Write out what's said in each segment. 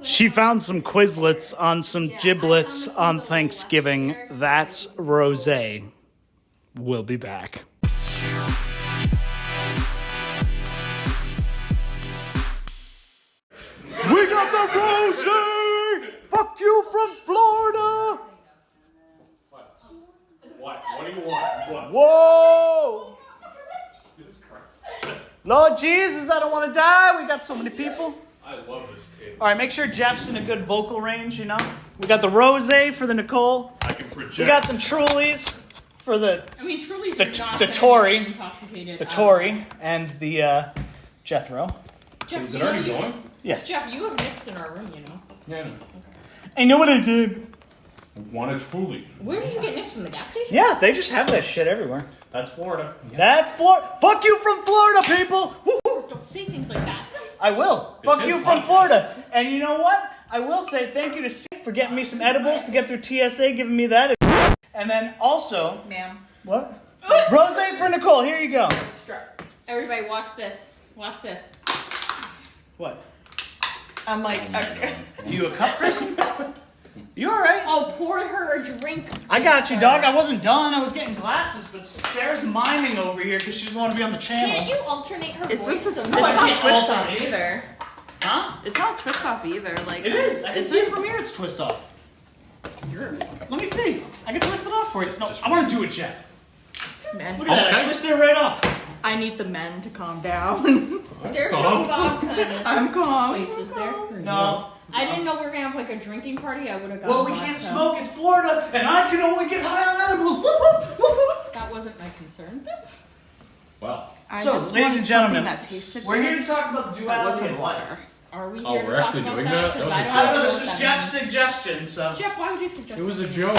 She found some Quizlets on some giblets on Thanksgiving. That's Rosé. We'll be back. We got the Rosé! Fuck you from Florida! What do you want? What? Whoa! Jesus Christ. Lord Jesus, I don't want to die. We got so many people. I love this table. All right, make sure Jeff's in a good vocal range, you know? We got the Rosé for the Nicole. I can project. We got some Trulies for the Trulies the Tori. Intoxicated. The Tori and the Jethro. Jeff, Is it already going? Yes. Jeff, you have nips in our room, you know. Yeah, I know. I know what I did. I want a Truly. Where did you get nips from, the gas station? Yeah, they just have that shit everywhere. That's Florida. Yeah. That's Florida. Fuck you from Florida, people. Woo-hoo. Don't say things like that. I will. It's Fuck his you from podcast. Florida. And you know what? I will say thank you to C for getting me some edibles to get through TSA, giving me that. And then also... Ma'am. What? Rosé for Nicole. Here you go. Everybody, watch this. Watch this. What? I'm like, You a cup person? You alright? Oh, pour her a drink. I got you, dog. I wasn't done. I was getting glasses, but Sarah's miming over here because she doesn't want to be on the channel. Can't you alternate her Is voice? this a, some it's more? not can't twist off alternate. either. Huh? It's not twist off either. Like It is. I can is see it? it from here. It's twist off. Let me see. I can twist it off for you. No, I want to do it, Jeff. Men. Look at that. I twisted it right off. I need the men to calm down. There's no vodka in this I'm calm. place, is there? No. I didn't know we were going to have like a drinking party. I would have got Well, we vodka. can't smoke. It's Florida, and I can only get high on edibles. Woo, woo, woo, woo. That wasn't my concern. Well, I So, just ladies wanted and gentlemen, something that tasted we're good. here to talk about the That duality wasn't of life. water. Are we Oh, here we're to talk actually about doing that? that? Because That I was don't I don't know know. This what was that Jeff's means. suggestion, so. Jeff, why would you suggest it was a this? joke.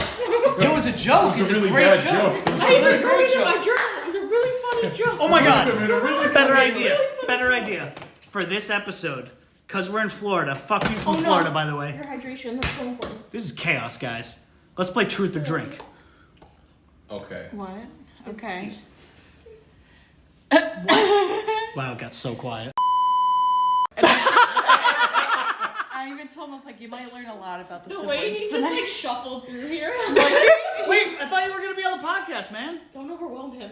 It was a joke. It was It's a really great bad joke. joke. It was I a even really wrote great it in joke. my journal. It was a really funny joke. Oh my god. Really Better funny idea. joke. Better idea. For this episode, because we're in Florida. Fuck you from Oh, no. Florida, by the way. Your hydration, that's so important. This is chaos, guys. Let's play Truth or Drink. Okay. What? Okay. Wow, it got so quiet. I even told him, I was like, you might learn a lot about the The siblings way he just tonight. like shuffled through here. Wait, I thought you were going to be on the podcast, man. Don't overwhelm him.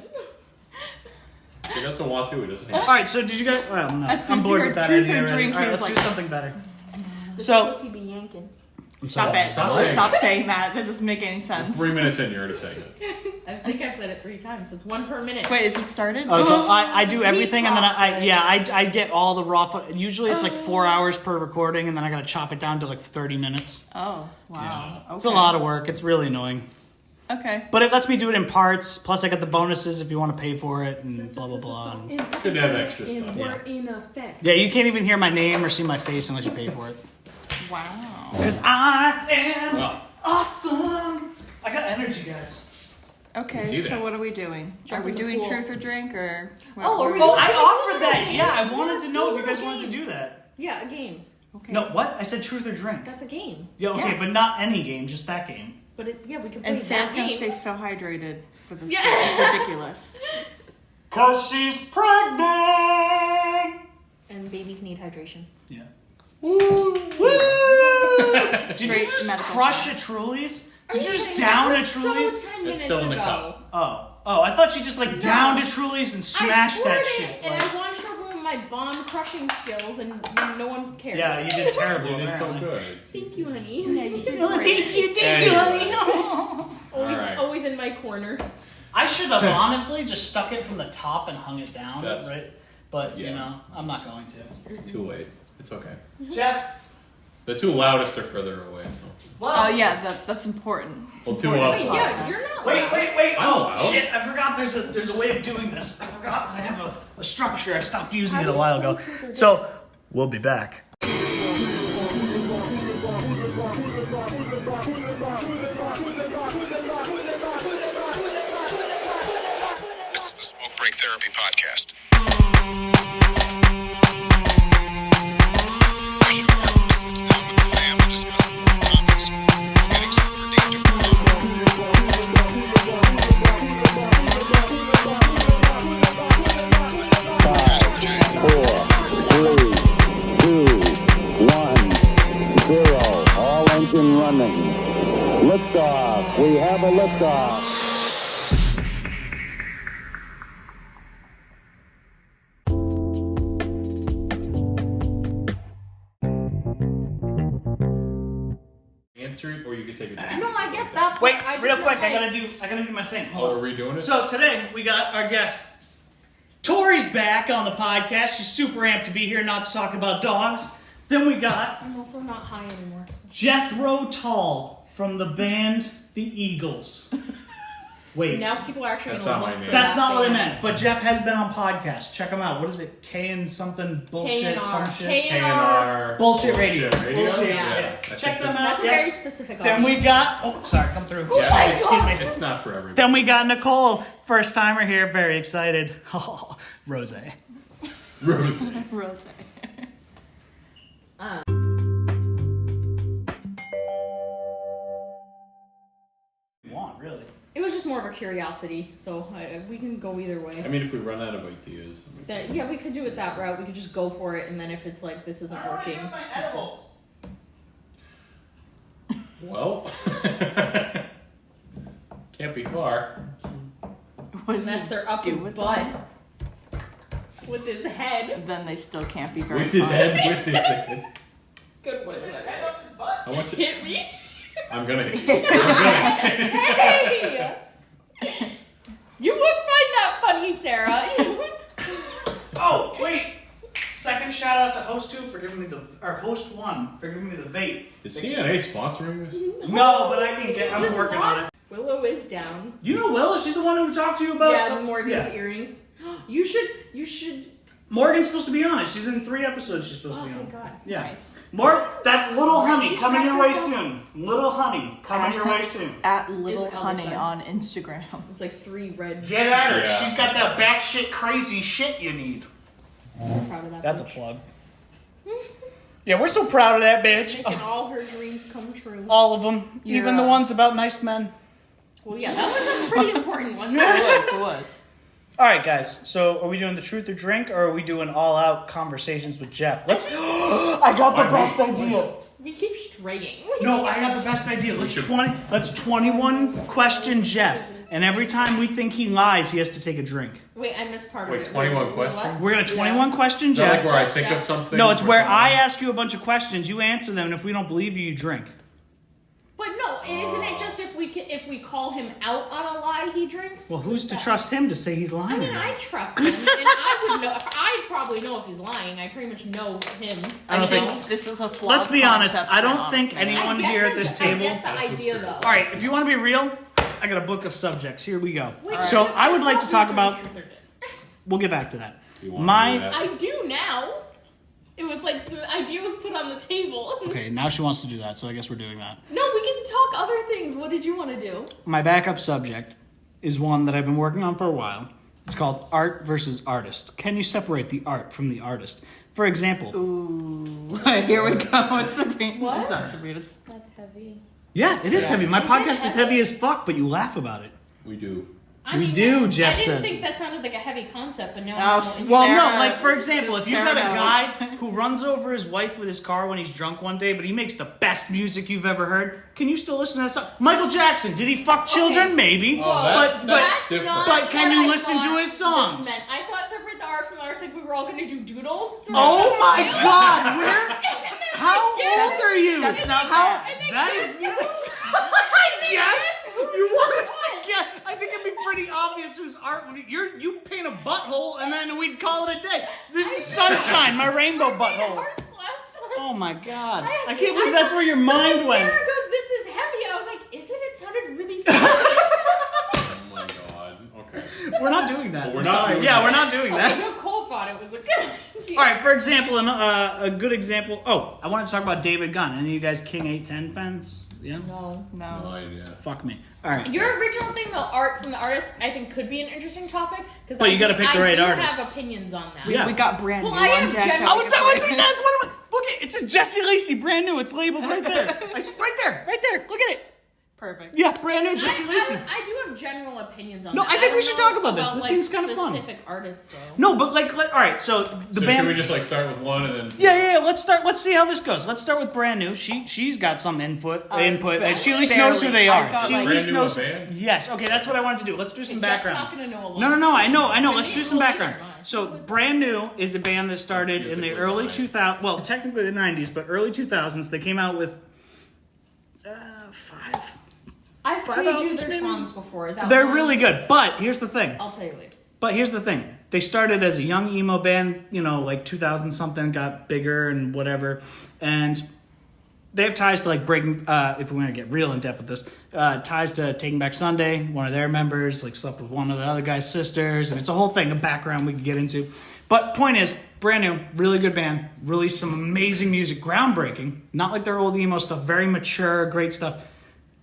He doesn't want to. He doesn't All have right, so did you guys... Well, no. As soon I'm as bored you with heard that Truth idea or already. Drink, All right, he was let's do like- something better. The So- pussy be yanking. Stop it. Stop saying Stop saying that. That doesn't make any sense. 3 minutes in, you're already saying it. I think I've said it 3 times. It's 1 per minute. Wait, is it started? Oh, so I do everything, and then props I get all the raw... Usually it's like 4 hours per recording, and then I got to chop it down to like 30 minutes. Oh, wow. Okay. It's a lot of work. It's really annoying. Okay. But it lets me do it in parts. Plus, I got the bonuses if you want to pay for it, and blah, blah, blah. And- Good to have extra stuff. And we're in effect. yeah, you can't even hear my name or see my face unless you pay for it. Wow. Because I am Well. awesome. I got energy, guys. You Okay, see so that. what are we doing? Are Jump we in the doing pool. truth or drink or? What, Oh, are we Oh, doing- I Let's offered do a that. game. Yeah, I wanted Let's to do know a if you guys game. wanted to do that. Yeah, a game. Okay. No, what? I said truth or drink. That's a game. Yeah, okay, Yeah. but not any game, just that game. But we can play And that Sam's gonna game. stay so hydrated for this. Yeah. It's ridiculous. Cause she's pregnant. And babies need hydration. Yeah. Woo! Did you Straight just medical crush fact. a Trulies? Are Did you kidding just me? down That a was Trulies? So 10 minutes still in the ago. cup. Oh, I thought you just like downed a Trulies and smashed I poured that it, shit. And Like- I wanted to ruin my bomb crushing skills, and no one cared. yeah, you did terrible. You did so apparently. good. Thank you, honey. Yeah, you did Oh, great. thank you, Anyway. Always, Alright. always in my corner. I should have honestly just stuck it from the top and hung it down, That's- right? But you yeah. know, I'm not going to. Too late. It's okay. Jeff. The two loudest are further away, so. Well, Oh yeah, that's important. It's Well, two important. up. Wait, yeah, you're not. Wait. I'm Oh allowed. shit! I forgot. There's a way of doing this. I forgot. I have a structure. I stopped using it a while ago. So we'll be back. This is the Smoke Break Therapy Podcast. A show where sits down with the fam to discuss important topics while getting super deep to past 1. Liftoff. We have a liftoff. Answer it, or you could take it. No, I get that. Wait, I just real meant quick. I like- gotta do my thing. Oh, Hold are on. we doing it? So today we got our guest. Tori's back on the podcast. She's super amped to be here, not to talk about dogs. Then we got I'm also not high anymore. Jethro Tull from the band The Eagles. Wait, Now people are actually That's going to not look my for name. that's that not what I band. meant. But Jeff has been on podcasts. Check him out. What is it? K and something bullshit, K&R. some shit. K&R. Bullshit radio. Bullshit Yeah. radio. I Check think them out. That's a yeah. very specific Then audience. we got. Oh, sorry, come through. Oh my excuse me. It's not for everybody. Then we got Nicole, first timer here, very excited. Oh, Rosé. Rosé. Rosé. Want really? It was just more of a curiosity, so we can go either way. I mean, if we run out of ideas. I mean, Yeah, we could do it that route. We could just go for it, and then if it's like this isn't working, my edibles. well, can't be far. unless they're up do his with butt them? with his head. Then they still can't be very With his fun. head, with his head. Good one. I want you. Hit me. I'm gonna hit you. I'm gonna hit you. Hey! You would find that funny, Sarah. You would. Oh, wait. Second shout out to host 2 for giving me host 1 for giving me the vape. Is CNA sponsoring this? No, but I can get. I'm Just working on it. Willow is down. You know Willa? She's the one who talked to you about. Yeah, Morgan's yeah. earrings. You should. Morgan's supposed to be on it. She's in 3 episodes. She's supposed Oh, to be on. thank God. Yeah. Nice. That's Little Honey you coming your track way yourself? soon. Little Honey coming your way soon. At Little Is it Honey Elder on Instagram. It's like 3 red. Get at her. Yeah. She's got that batshit crazy shit you need. I'm so proud of that. That's a bitch. plug. Yeah, we're so proud of that bitch. Making all her dreams come true. All of them, even the Yeah. ones about nice men. Well, yeah, that was a pretty important one. It was. All right, guys. So, are we doing the truth or drink, or are we doing all-out conversations with Jeff? Let's. I got the Why best me? idea. We keep straying. No, I got the best idea. Let's 21 question Jeff, and every time we think he lies, he has to take a drink. Wait, I missed part Wait, of it. 21 What? questions? We're gonna 21 question Is that Jeff. like where I Just think Jeff. of something? No, it's or where something? I ask you a bunch of questions, you answer them, and if we don't believe you, you drink. But no, isn't it just if we call him out on a lie, he drinks? Well, who's to trust him to say he's lying? I mean, or not? I trust him, and I would know. I'd probably know if he's lying. I pretty much know him. I don't think- think this is a flawed Let's be honest. concept, I don't quite think honestly. anyone I get here at the- this table. I get the That's the idea, spirit. though. All right, if you want to be real, I got a book of subjects. Here we go. Wait, So I I would like to thought talk we about. were truth or dare. We'll get back to that. You want to do My that? I do now. It was like the idea was put on the table. okay, now she wants to do that, so I guess we're doing that. No, we can talk other things. What did you want to do? My backup subject is one that I've been working on for a while. It's called art versus artist. Can you separate the art from the artist? For example, Ooh, here we go. It's Sabrina. What? It's not Sabrina's. That's heavy. yeah, it is heavy. My Is it podcast is heavy? heavy as fuck, but you laugh about it. We do. We do, Jeff I didn't says. think that sounded like a heavy concept, but now Oh, I know Well, it's- no, like for example, if you Sarah got a knows. guy who runs over his wife with his car when he's drunk one day, but he makes the best music you've ever heard, can you still listen to that song? Michael Jackson, did he fuck children? Okay. Maybe. Oh, that's That's different. not But can what you I listen to thought his songs? this meant. I thought separate the art from the artist, like we were all going to do doodles. Oh my God! Where? How guess- old are you? That's not how. bad. That is. Yes. You want to guess? I think it'd be pretty obvious whose art. You paint a butthole and then we'd call it a day. This is sunshine, my rainbow butthole. Hearts last time. Oh my God! I can't believe that's where your mind so when went. Sarah goes, "This is heavy." I was like, "Is it?" It sounded really funny. Oh my god. Okay. We're not doing that. We're I'm not sorry. doing Yeah, that. we're not doing Okay, that. Nicole thought it was a good idea. All right. For example, a good example. Oh, I want to talk about David Gunn. Any of you guys King 810 fans? Yeah. No. No idea. Fuck me. All right. Your original thing, the art from the artist, I think could be an interesting topic because But you gotta pick the right I artist. have opinions on that. Yeah. We got brand Well, new I on have deck. general- Oh, that's one of my. Look at it. It says Jesse Lacey, brand new. It's labeled right there. Right there. Right there. Look at it. Perfect. Yeah, brand new, just released it. I do have general opinions on No, that. I think we don't should know talk about this. This like, seems kind of fun. Specific artists, though. No, but all right. So the So band. should we just like start with one and then? Yeah. Let's start. Let's see how this goes. Let's start with brand new. She's got some input, and she at least knows who they I've are. got, She like- at least Brand new knows. band? Yes. Okay, that's what I wanted to do. Let's do some Jeff's background. not going to know a lot. No. I know. Let's Maybe do some we'll background. either one. So, Brand New is a band that started in the Musically early behind. 2000s. Well, technically the 90s, but early 2000s. They came out with five. I've Five played you albums, their maybe? songs before. That They're one, really good. But here's the thing. I'll tell you later. They started as a young emo band, like 2000 something, got bigger and whatever, and they have ties to like Breaking. If we want to get real in depth with this, ties to Taking Back Sunday. One of their members like slept with one of the other guy's sisters, and it's a whole thing, a background we could get into. But point is, Brand New, really good band, released some amazing music, groundbreaking, not like their old emo stuff, very mature, great stuff.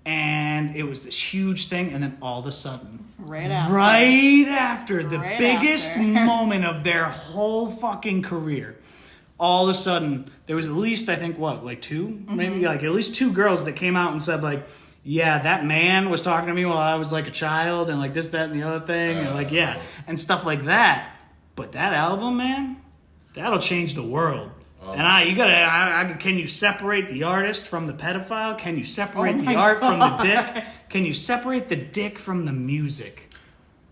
And it was this huge thing, and then all of a sudden, Right after. the Right biggest after. moment of their whole fucking career, all of a sudden, there was at least, I think, like two? Maybe like at least two girls that came out and said like, yeah, that man was talking to me while I was like a child, and like this, that, and the other thing, and like, yeah, and stuff like that. But that album, man, that'll change the world. And can you separate the artist from the pedophile? Can you separate the art from the dick? Can you separate the dick from the music?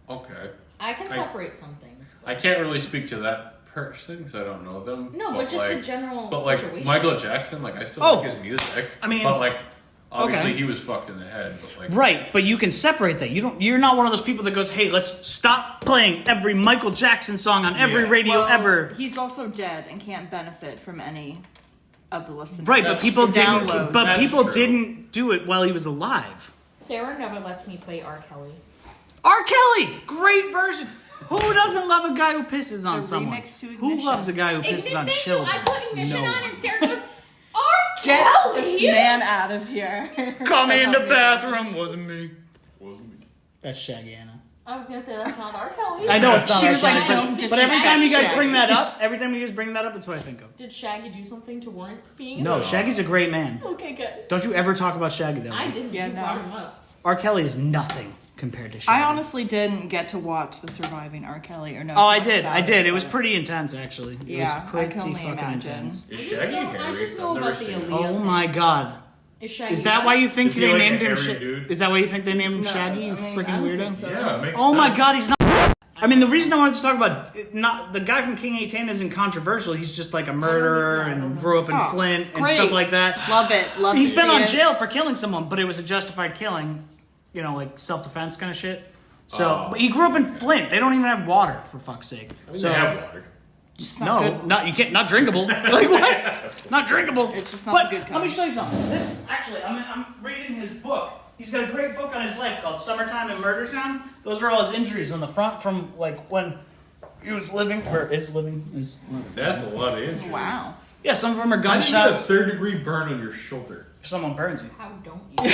Okay. I can separate some things. I can't really speak to that person because I don't know them. No, but just the general But like situation. Michael Jackson, like I still Oh. like his music. I mean, but like obviously okay. he was fucked in the head. But like, Right, but you can separate that. You're not one of those people that goes, "Hey, let's stop playing every Michael Jackson song on every Yeah. radio ever." He's also dead and can't benefit from any of the listeners. Right, but That's people the didn't. downloads. But That's people true. didn't do it while he was alive. Sarah never lets me play R. Kelly. R. Kelly, great version. Who doesn't love a guy who pisses on The someone? remix to Who Ignition. loves a guy who pisses on children? I put Ignition No on, one. and Sarah goes, R. Get Kelly. this man out of here. Call me in the bathroom, wasn't me. wasn't me. That's Shaggy Anna. I was gonna say that's not R. Kelly. I know it's not. She R. was like, Kelly, "Don't but every time you guys disrespect bring that Shaggy." up, that's what I think of. Did Shaggy do something to warrant being? No, Shaggy's a great man. Okay, good. Don't you ever talk about Shaggy that way. I didn't. Yeah, you no. brought him up. R. Kelly is nothing compared to Shaggy. I honestly didn't get to watch the Surviving R. Kelly or know. Oh, I much did. about I did. It was but- pretty intense, actually. It Yeah, was I pretty can only fucking imagine. intense. Is Shaggy I hairy? just know I've never about the seen him. Aaliyah Oh thing. my god. Is Shaggy Is that hot? why you think Is he they like a named him? hairy dude? Is that why you think they named him No, Shaggy? You I mean, freaking I don't weirdo. think so. Yeah, it makes Oh my sense. god, he's not. I mean, the reason I wanted to talk about not the guy from King 810 isn't controversial. He's just like a murderer and grew up in Oh, Flint and great. stuff like that. Love it. Love He's to been see on it. jail for killing someone, but it was a justified killing. Like self-defense kind of shit. So, but he grew up in Flint. They don't even have water, for fuck's sake. I mean, So they have water. Just not no, good. not you can't. Not drinkable. Like what? Not drinkable. It's just not But the good let kind. me show you something. This is actually I'm reading his book. He's got a great book on his life called Summertime in Murder Town. Those are all his injuries on the front from like when he was living or is living. That's a lot of injuries. Wow. Yeah, some of them are How do you get a gunshots. third-degree burn on your shoulder? If someone burns you. How don't you?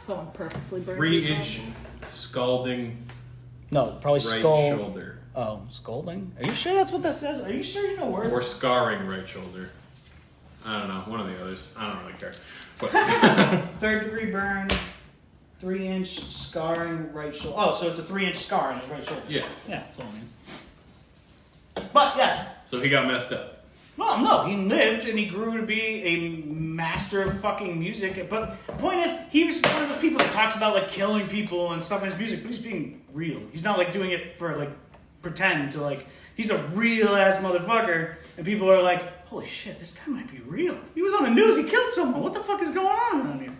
Someone purposely burned 3-inch scalding No, probably right skull. shoulder. Oh, scolding? Are you sure that's what that says? Are you sure you know words? Or scarring right shoulder. I don't know. One of the others. I don't really care. But Third degree burn, 3-inch scarring right shoulder. Oh, so it's a 3-inch scar on his right shoulder. yeah. Yeah, that's all it means. But yeah, So he got messed up. well, no, he lived and he grew to be a master of fucking music. But the point is, he was one of those people that talks about like killing people and stuff in his music, but he's being real. He's not like doing it for like pretend to like. He's a real ass motherfucker, and people are like, "Holy shit, this guy might be real. He was on the news. He killed someone. What the fuck is going on around here?"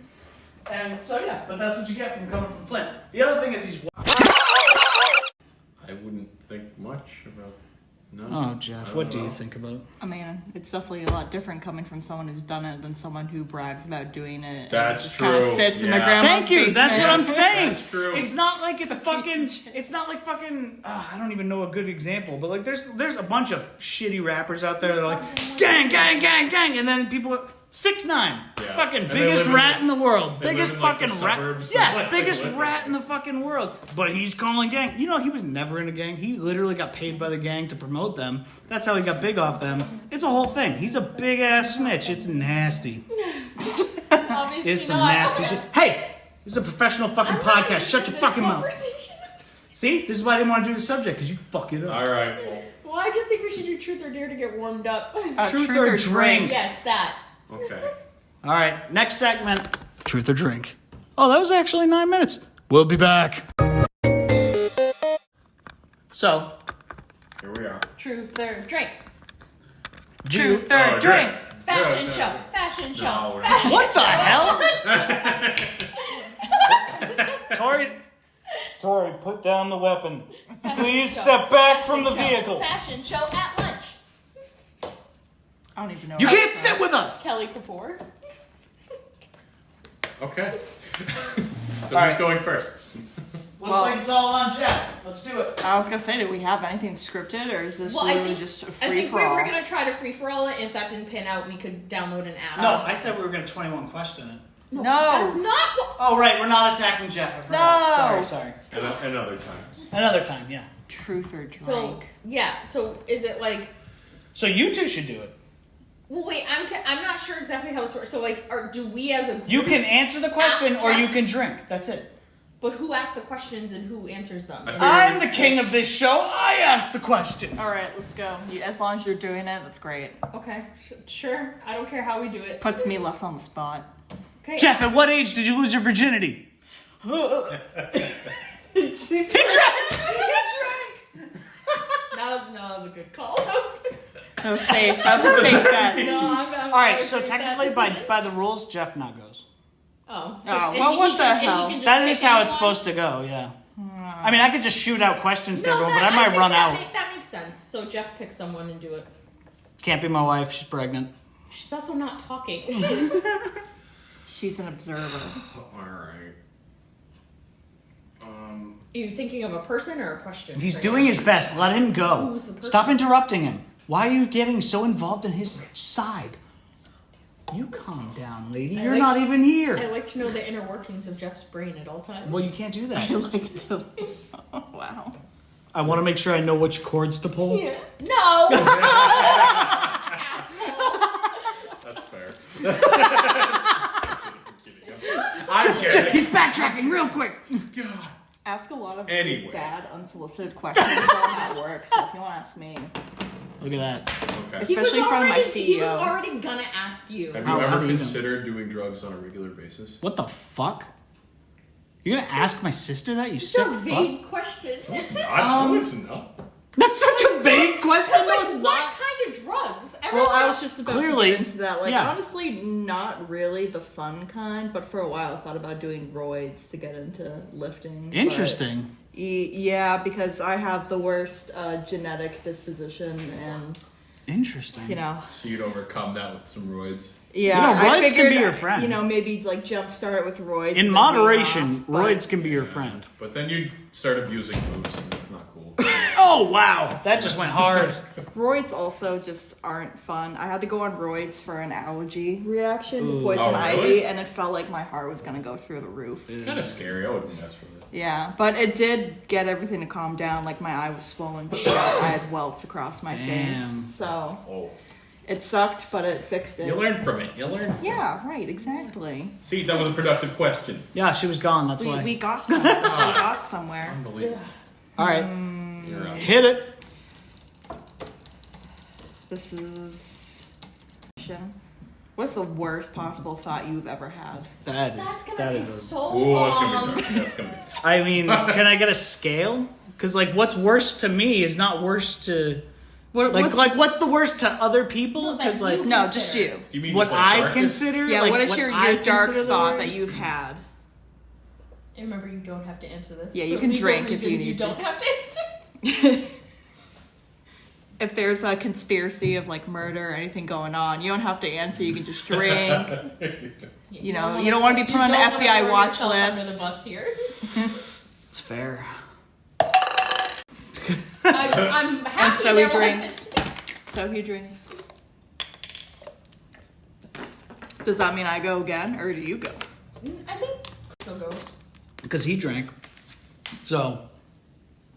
And so yeah, but that's what you get from coming from Flint. The other thing is he's. I wouldn't think much about. No. Oh, Jeff, what do you think about? I mean, it's definitely a lot different coming from someone who's done it than someone who brags about doing it. That's and just true. Kind of sits in the Yeah. grandma's Thank you. basement. That's what I'm Yes, saying. that's true. It's not like it's fucking. It's not like fucking. I don't even know a good example, but like there's a bunch of shitty rappers out there that are like gang, gang, gang, gang, and then people. 6ix9ine, Yeah. fucking And they biggest live in rat this- in the world, they live biggest in, like, the fucking rat. suburbs. Yeah, Like, biggest they live rat like in the fucking world. But he's calling gang. You know, he was never in a gang. He literally got paid by the gang to promote them. That's how he got big off them. It's a whole thing. He's a big ass snitch. It's nasty. Obviously It's some not. nasty shit. Hey, This is a professional fucking podcast. Shut your fucking mouth. See? This is why I didn't want to do the subject, because you fuck it up. All right. Well, I just think we should do truth or dare to get warmed up. Truth or drink. Yes, that. Okay. All right, next segment. Truth or drink. Oh, that was actually 9 minutes. We'll be back. So, Here we are. Truth or drink. Truth or drink. Fashion Yeah, show. Fashion show. No, we're Fashion what the show. hell? Tori, put down the weapon. Please show. step back from the Fashion show. vehicle. Fashion show at lunch. I don't even know. You what can't to sit say. with us. Kelly Kapoor. Okay. So All who's right. going first? Looks like it's all on Jeff. Let's do it. I was gonna say, do we have anything scripted, or is this Well, I really think, just a I free think for we all? were going to try to free for all it. If that didn't pan out, we could download an app. No, I said we were going to 21 question it. No. That's not what... Oh, right, we're not attacking Jeff. I forgot. No. Sorry. Another time. Another time, yeah. Truth or drink. So, yeah. So, is it like... So you two should do it. Well, wait, I'm not sure exactly how this works. So, like, do we as a group... You can answer the question Ask or Jeff. you can drink. That's it. But who asks the questions and who answers them? I figured I'm the king of this show. I ask the questions. All right, let's go. As long as you're doing it, that's great. Okay, sure. I don't care how we do it. Puts me less on the spot. Okay. Jeff, at what age did you lose your virginity? He drank. He drank. That was a good call. That was safe. That was a safe bet. No, I'm All right, so technically by the rules, Jeff now goes. Oh. Oh, and well, what he the can- and he hell? can just That pick is how it's anyone? supposed to go, yeah. I mean, I could just shoot out questions to No, everyone, but that- I might think run that out. That makes sense. So Jeff picks someone and do it. Can't be my wife. She's pregnant. She's also not talking. She's an observer. All right. Are you thinking of a person or a question? He's doing his best. Let him go. Who's the person? Stop interrupting him. Why are you getting so involved in his side? You calm down, lady. You're not even I here. like to know the inner workings of Jeff's brain at all times. Well, you can't do I that. like to. Oh, wow. I want to make sure I know which chords to pull. Yeah. No. That's fair. I don't care. He's backtracking real quick. God. Ask a lot of Anyway. bad, unsolicited questions about how it works. So if you want to ask me, Look at that. Okay. especially in front of my He was CEO. already gonna ask you. Have How you ever do you know? considered doing drugs on a regular basis? What the fuck? You're gonna ask my sister that? You It's sick a fuck? vague question. It's not. No, it's not. That's such a vague question. Because, No, like, it's what not. kind of drugs? Well, I was just about Clearly, to get into that. Like, yeah. honestly, not really the fun kind, but for a while I thought about doing roids to get into lifting. but- Interesting. Yeah, because I have the worst genetic disposition, and Interesting. you know, So you'd overcome that with some roids. yeah. You know, I roids can figured, be your friend. You know, maybe like jumpstart it with roids. and In then moderation, wean off, but- roids can be your friend. But then you'd start abusing moose, and that's not cool. Oh, wow. That just went hard. Roids also just aren't fun. I had to go on roids for an allergy reaction to poison Oh, ivy, really? and it felt like my heart was gonna go through the roof. It's kind of scary. I wouldn't mess with it. Yeah, but it did get everything to calm down. Like my eye was swollen shut. I had welts across my Damn. face. So Oh. it sucked, but it fixed it. You learn from it. You learn. Yeah, right, exactly. See, that was a productive question. Yeah, she was gone. That's why. We got somewhere. We got somewhere. Unbelievable. All right. You're up. Hit it. This is... What's the worst possible thought you've ever had? That That's is. gonna That take is. so Ooh, that's gonna long. be dark. That's gonna be. I mean, can I get a scale? Because like, what's worse to me is not worse to. What's the worst to other people? No, that Because like, you No, consider. just you. Do you mean what just like I darkest? consider. Yeah, like, what is your I dark consider the thought worst? that you've had? And remember, you don't have to answer this. Yeah, you For can legal drink if you reasons, need You to. don't have to answer. If there's a conspiracy of like murder or anything going on, you don't have to answer. You can just drink. You know, you don't want to be put on the You don't wanna FBI throw watch yourself under list. the bus here. It's fair. I'm happy And so there he drinks. wasn't. So he drinks. Does that mean I go again, or do you go? I think so goes. Because he drank. So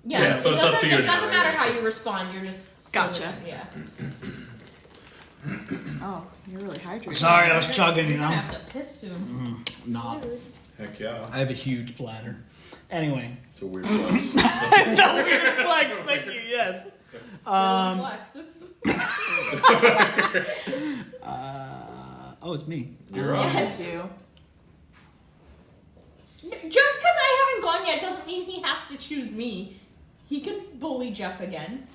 Yeah, so it it's up doesn't, to your it doesn't matter how choice. you respond. You're just Gotcha. Yeah. Oh, you're really hydrated. sorry, I was chugging. You You're gonna know. have to piss soon. Not. Heck yeah. I have a huge bladder. Anyway. It's a weird flex. It's a weird flex, thank you, yes. Flex. It's It's me. You're on. yes. You. Just because I haven't gone yet doesn't mean he has to choose me. He can bully Jeff again.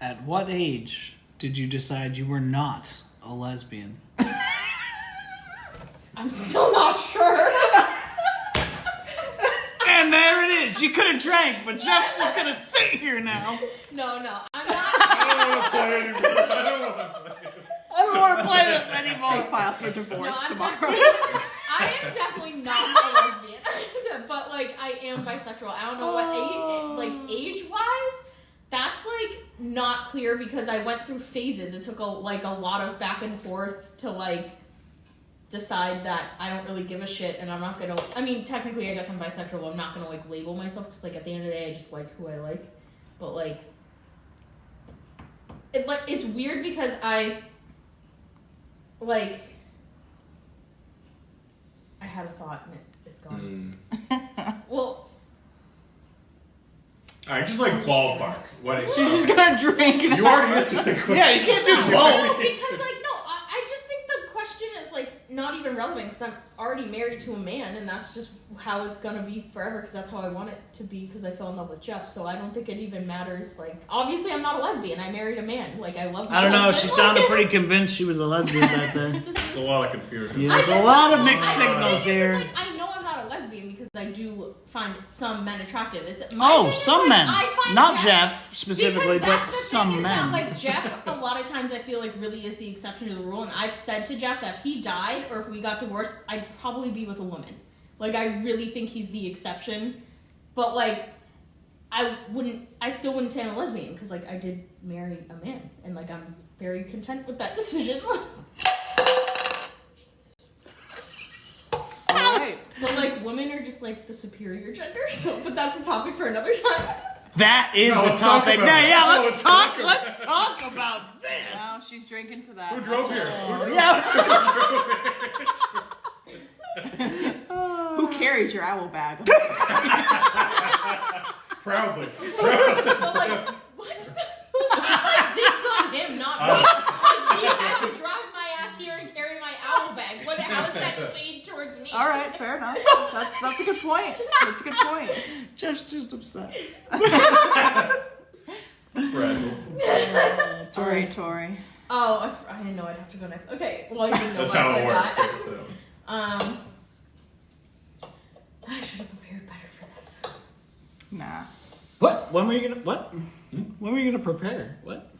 At what age did you decide you were not a lesbian? I'm still not sure. And there it is. You could have drank, but Jeff's just gonna sit here now. No, I'm not. I don't want to play this anymore. They file for divorce tomorrow. I am definitely not a lesbian, but like I am bisexual. I don't know what age wise. That's like not clear because I went through phases. It took a lot of back and forth to like decide that I don't really give a shit and I'm not gonna. I mean, technically, I guess I'm bisexual. But I'm not gonna like label myself because like at the end of the day, I just like who I like. But like, it's weird because I had a thought and it's gone. Well. Alright, just like ballpark. What is She's just gonna drink. And You already answered the question. Yeah, you can't do both. No, because I just think the question is like not even relevant because I'm already married to a man and that's just how it's gonna be forever because that's how I want it to be because I fell in love with Jeff. So I don't think it even matters. Like, obviously, I'm not a lesbian. I married a man. Like, I love. I don't know. She sounded pretty convinced she was a lesbian back there. There's a lot of confusion. Yeah, there's a lot of mixed I signals think here. it's like, I know I'm not a lesbian because I do find some men attractive. Some men, I find not Jeff specifically, because but that's the some thing, is men. that, like Jeff, a lot of times I feel like really is the exception to the rule, and I've said to Jeff that if he died or if we got divorced, I'd probably be with a woman. Like, I really think he's the exception, but like, I still wouldn't say I'm a lesbian because like I did marry a man, and like I'm very content with that decision. Alright. But like, women are just like the superior gender. So, but that's a topic for another time. That is a let's talk topic. about it. Yeah, No, let's talk about this. Now she's drinking to that. Who drove here? Who carried your owl bag? Proudly. But like, what? Like, dicks on him, not me. Like, he had to drive my ass here and carry my owl bag. How is that shade towards me? All right, fair enough. That's a good point. That's a good point. Jeff's just upset. Fragile. All right, Tori. Oh, I didn't know I'd have to go next. Okay, well, I didn't know That's what how I it works. forgot. That's it. I should have prepared better for this. Nah. What? When were you gonna? What? When were you gonna prepare? What?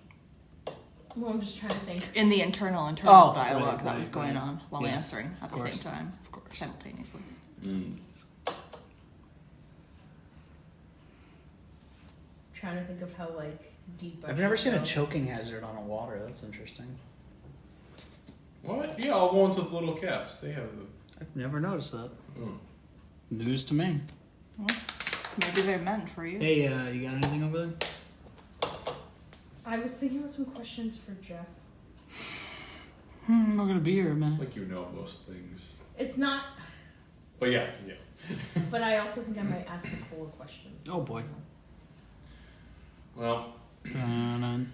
Well, I'm just trying to think. In the internal Oh, dialogue right, that was going right. on while Yes, answering at the of same course. time. Of course. Simultaneously. Trying to think of how like deep. I've never seen a choking hazard on a water. That's interesting. What? Yeah, all the ones with little caps. They have the. I've never noticed that. Oh. News to me. Well, maybe they're meant for you. Hey, you got anything over there? I was thinking of some questions for Jeff. I'm not gonna be here a minute. Like you know most things. It's not, But yeah. but I also think I might ask Nicole questions. Oh boy. Well, Dun-dun.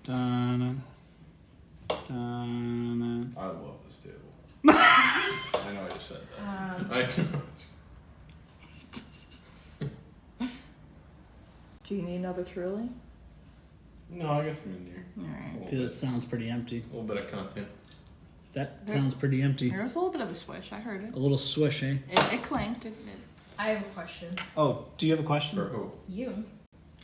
Dun-dun. Dun-dun. I love this table. I know I just said that. I know. Do you need another Truly? No, I guess I'm in here. Alright. It sounds pretty empty. A little bit of content. That sounds pretty empty. There was a little bit of a swish. I heard it. A little swish, eh? It clanked. I have a question. Oh, do you have a question? For who? You,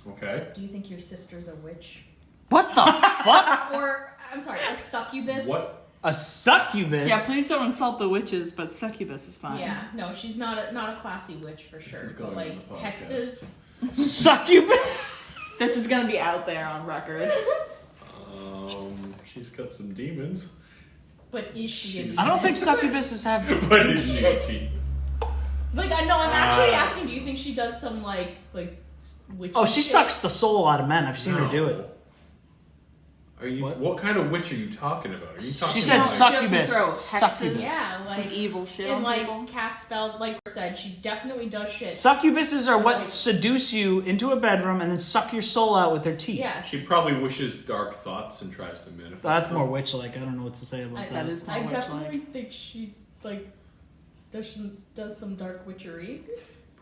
Okay. do you think your sister's a witch? What the fuck? Or, I'm sorry, a succubus? What? A succubus? Yeah, please don't insult the witches, but succubus is fine. Yeah, no, she's not a classy witch for sure. is But going like on the podcast. hexes. Succubus? This is gonna be out there on record. She's got some demons. But is she? She's- I don't think succubuses have. But is she? Like, I know. I'm actually asking. Do you think she does some like Witchy Oh, she shit. sucks the soul out of men. I've seen her do it. Are you? What kind of witch are you talking about? Are you talking? She said about, succubus. She also throws Succubus. hexes, Yeah, like some evil shit and on like people. cast spells. Like I said, she definitely does shit. Succubuses are what Like- seduce you into a bedroom and then suck your soul out with their teeth. Yeah, She probably wishes dark thoughts and tries to manifest. That's them. more witch-like. I don't know what to say about I- that. That is more I witch-like. definitely think she's like does some dark witchery,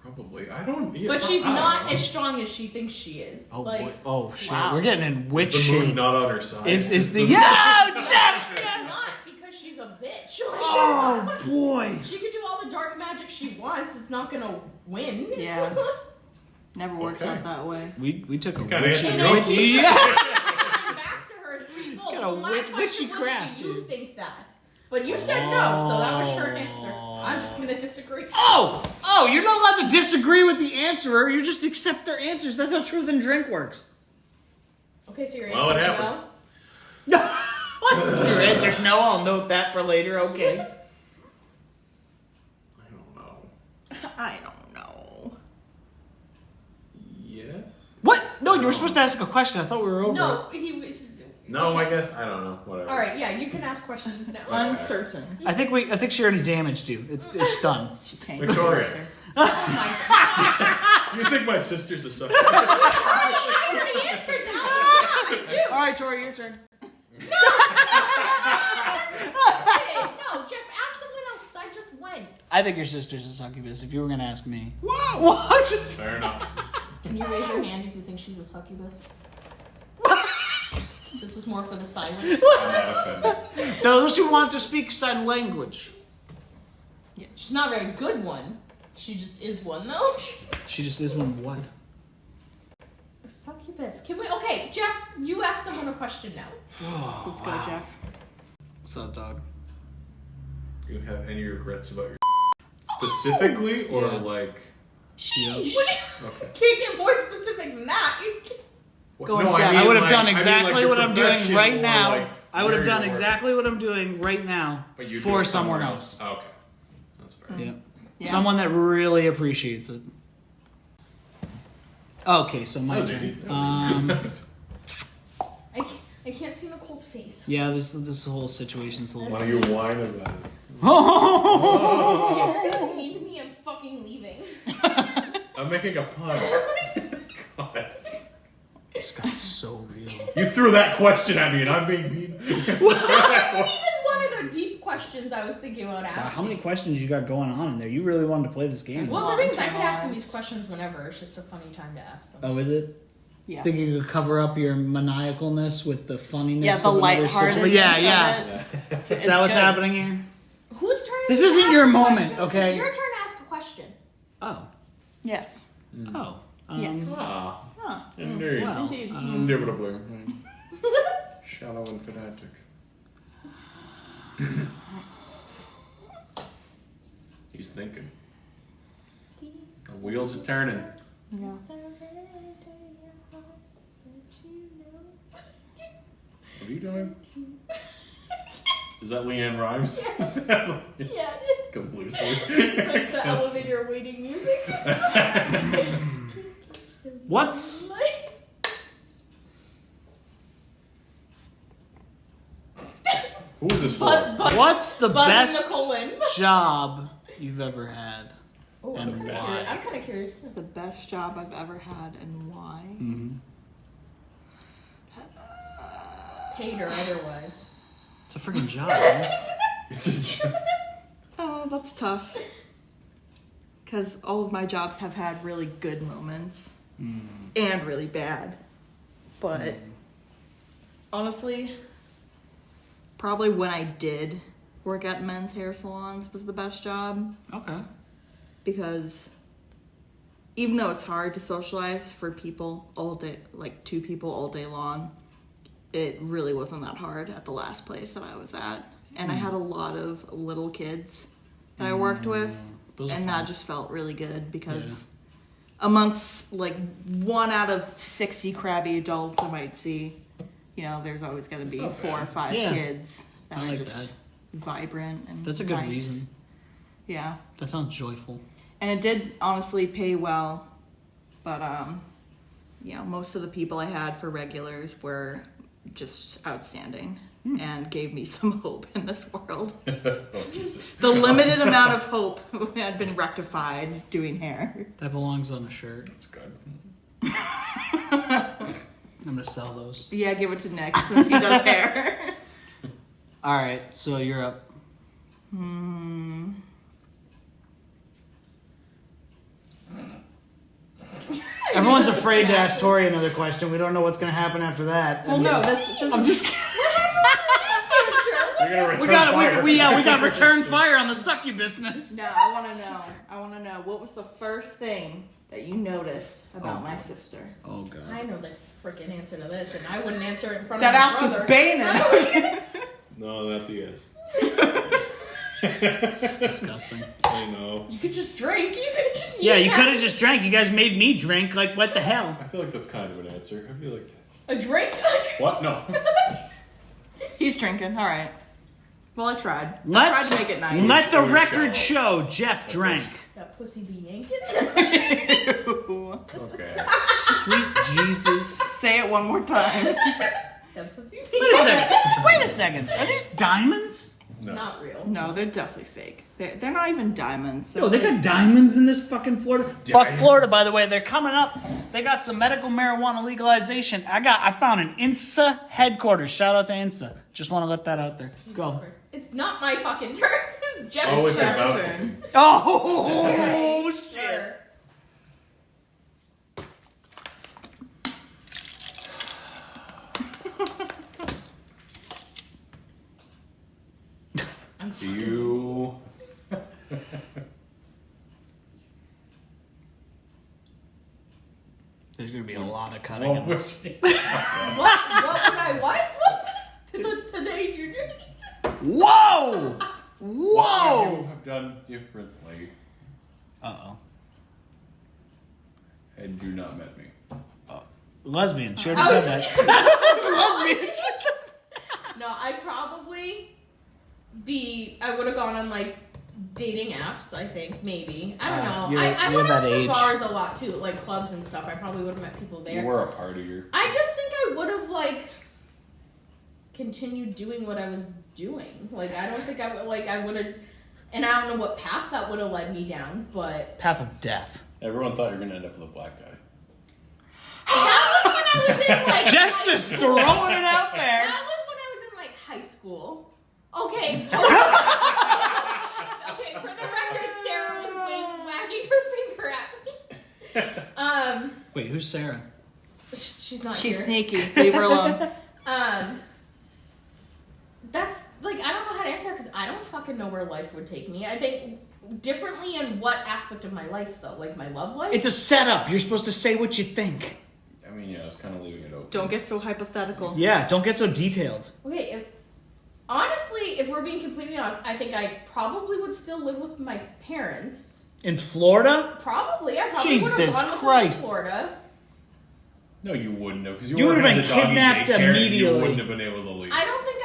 Probably. I don't. Yeah, but she's I don't not know. as strong as she thinks she is. Oh like, boy! Oh shit! wow. We're getting in witch Is the moon shape. not on her side? Is the yeah, Jeff? It's not because she's a bitch. Like, Oh boy! she could do all the dark magic she wants. It's not gonna win. Yeah. Never works Okay. out that way. We took a Kinda witchy. answered You know, your keep Yeah. back to her threefold. Got a My witchy question was, craft, do you dude. think that? But you said no, so that was her answer. I'm just gonna disagree. Oh! You're not allowed to disagree with the answerer. You just accept their answers. That's how truth and drink works. Okay, so your Well, it answer is happened. no. What? Your answer's no. I'll note that for later. Okay. I don't know. I don't know. Yes. What? No, you were supposed to ask a question. I thought we were over. No, No, okay. I guess I don't know. Whatever. All right, yeah, you can ask questions now. Uncertain. I think she already damaged you. It's done. She changed the Victoria. answer. Oh my Do you think my sister's a sucker? god! I already answered that. I do. All right, Tori, your turn. Okay, no, Jeff, ask someone else because I just went. I think your sister's a succubus. If you were gonna ask me. Whoa! What? Fair enough. Can you raise your hand if you think she's a succubus? This is more for the silent. I'm not offended. Those who want to speak sign language. She's not a very good one. She just is one, though. She just is one what? A succubus. Can we? Okay, Jeff, you ask someone a question now. Let's go, Jeff. What's up, dog? Do you have any regrets about your specifically, or Yeah. like? Yes. Okay. Can't get more specific than that. What- Going no, down. I would have like- done I mean, exactly like your what I'm doing profession right or, now. like, I would have where done you work. exactly what I'm doing right now But you do for it someone somewhere else. Oh, okay, that's fair. Yeah. Yeah. Someone that really appreciates it. Okay, so my That was easy. turn. That was- I can't see Nicole's face. Yeah, this whole situation's a little. Why don't you whine about it? You're gonna leave me. I'm fucking leaving. I'm making a pun. God. This got so real. You threw that question at me, and I'm being mean. That wasn't even one of the deep questions I was thinking about Wow, asking. how many questions you got going on in there? You really wanted to play this game. Well, the thing is, I can ask him Internalized. these questions whenever. It's just a funny time to ask them. Oh, is it? Yes. Thinking you could cover up your maniacalness with the funniness. Yeah, the of another lightheartedness situation? Yeah, of yeah. it. Is that what's happening here? Whose turn? This is it to isn't ask your a moment, question? okay? It's your turn to ask a question. Oh. Yes. Oh. Yes. Ah, Huh. indeed. Well, Indeed. Indubitably. Shallow and fanatic. He's thinking. The wheels are turning. Yeah. What are you doing? Is that Leanne Rhymes? Yeah, it is. Come loose. It's like the elevator waiting music. What's Who is this for? what's the buzzing best Nicole in. job you've ever had? Oh, And I'm why? kind of curious. The best job I've ever had and why? Paid or otherwise. It's a freaking job. Man. It's a joke. Oh, that's tough. Because all of my jobs have had really good moments and really bad. But honestly, probably when I did work at men's hair salons was the best job. Okay. Because even though it's hard to socialize for people all day, like two people all day long, it really wasn't that hard at the last place that I was at. And I had a lot of little kids that I worked with. Those are And fun. that just felt really good because amongst like 1 out of 60 crabby adults I might see, you know, there's always going to be not 4 or bad. 5 Yeah. kids that I are like just that. vibrant and That's a good nice. reason. Yeah. That sounds joyful. And it did honestly pay well, but most of the people I had for regulars were just outstanding and gave me some hope in this world. Oh, Jesus. The limited amount of hope had been rectified doing hair. That belongs on a shirt. That's good. I'm gonna sell those. Yeah, give it to Nick since he does hair. All right, so you're up. Everyone's afraid to ask Tori another question. We don't know what's gonna happen after that. Well, no, this I'm is just kidding. We're gonna return fire. We got return fire on the succubusness. No, I want to know what was the first thing that you noticed about my sister? Oh god. I know the freaking answer to this, and I wouldn't answer it in front That of my ass was brother. banging. No, not the yes. It's disgusting. I know. You could just drink. You could just. Yeah, you could have just drank. You guys made me drink. Like, what the hell? I feel like that's kind of an answer. I feel like. A drink. What? No. He's drinking. All right. Well, I tried. I tried to make it nice. Let the It was record shallow. show Jeff drank. That pussy be yanking. Okay. Sweet Jesus. Say it one more time. That pussy be Wait a second. Wait a second. Are these diamonds? No. Not real. No, they're definitely fake. They're not even diamonds. Yo, they got diamonds in this fucking Florida. Fuck Florida, by the way. They're coming up. They got some medical marijuana legalization. I found an INSA headquarters. Shout out to INSA. Just want to let that out there. Go. It's not my fucking turn. It's Jeff's Oh, it's turn. about to turn. be. Oh, shit. Sure. You. There's going to be a lot of cutting. What in was this. What would I what? Today, Junior? Whoa! What would you Whoa! have done differently Uh-oh. had you not met me? Lesbian. She I already was said just that. Lesbian. No, I'd probably I would have gone on like dating apps, I think, maybe. I don't know. you're- I you're went out that to age. bars a lot too, like clubs and stuff. I probably would have met people there. You were a partier. I just think I would have like continued doing what I was doing. Like I don't think I would have, and I don't know what path that would have led me down, but Path of death. Everyone thought you were gonna end up with a black guy. that was when I was in like Jeff's high just school. throwing it out there. That was when I was in like high school. Okay. Okay, for the record, Sarah was wagging her finger at me. Wait, who's Sarah? She's not She's here. sneaky. Leave her alone. That's like I don't know how to answer that because I don't fucking know where life would take me. I think differently in what aspect of my life though, like my love life. It's a setup. You're supposed to say what you think. I mean, yeah, I was kind of leaving it open. Don't get so hypothetical. Yeah, don't get so detailed. Okay, honestly, if we're being completely honest, I think I probably would still live with my parents. In Florida? Probably, I probably would Jesus have gone with Christ. them to Florida. No, you wouldn't have, because You you would've were in been the doggy kidnapped daycare and immediately. You wouldn't have been able to leave. I don't think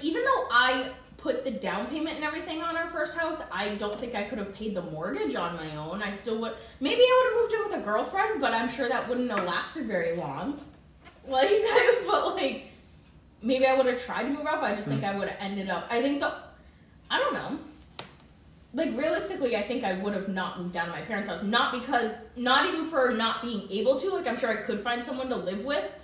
even though I put the down payment and everything on our first house, I don't think I could have paid the mortgage on my own. I still would. Maybe I would have moved in with a girlfriend, but I'm sure that wouldn't have lasted very long. Like, but like, maybe I would have tried to move out, but I just think I would have ended up. I don't know. Like, realistically, I think I would have not moved down to my parents' house. Not even for not being able to. Like, I'm sure I could find someone to live with.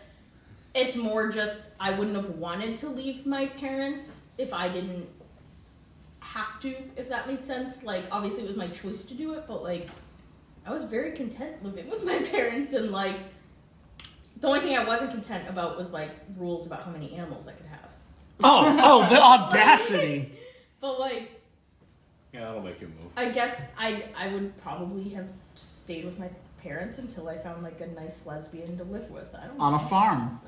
It's more just, I wouldn't have wanted to leave my parents if I didn't have to, if that makes sense. Like, obviously it was my choice to do it, but, like, I was very content living with my parents, and, like, the only thing I wasn't content about was, like, rules about how many animals I could have. Oh, the audacity. But, like, Yeah, that'll make you move. I guess I would probably have stayed with my parents until I found like a nice lesbian to live with. I don't know. On a farm.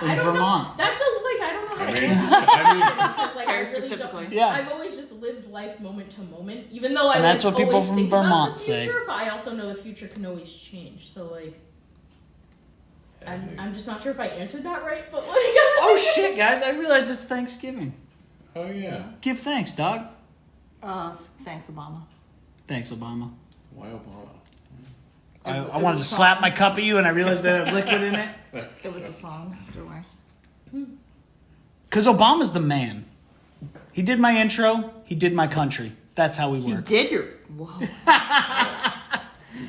I in don't Vermont. know. That's I don't know how to I mean, answer that because like I Very really specifically. don't. Yeah. I've always just lived life moment to moment, even though I And that's like, what people always from think about Vermont the say. future, but I also know the future can always change. So like, I'm just not sure if I answered that right, but like. Oh shit, guys! I realized it's Thanksgiving. Oh, yeah. Give thanks, dog. Thanks, Obama. Thanks, Obama. Why Obama? I wanted to slap my cup at you, and I realized I had liquid in it. It was a song. Don't worry. Because Obama's the man. He did my intro. He did my country. That's how we work. Did your... Whoa.